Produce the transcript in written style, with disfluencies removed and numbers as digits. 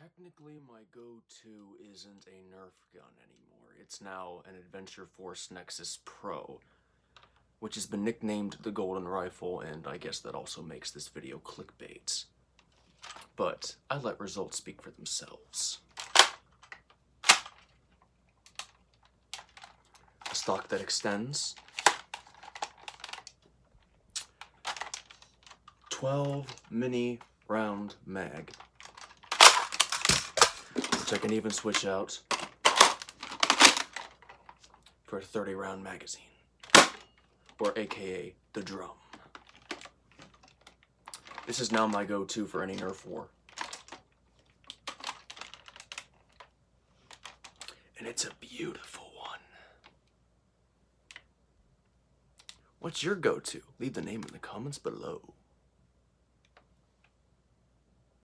Technically, my go-to isn't a Nerf gun anymore. It's now an Adventure Force Nexus Pro, which has been nicknamed the Golden Rifle, and I guess that also makes this video clickbait. But I let results speak for themselves. A stock that extends. 12 mini round mag, which I can even switch out for a 30 round magazine, or aka the drum. This is now my go-to for any Nerf war. And it's a beautiful one. What's your go-to? Leave the name in the comments below.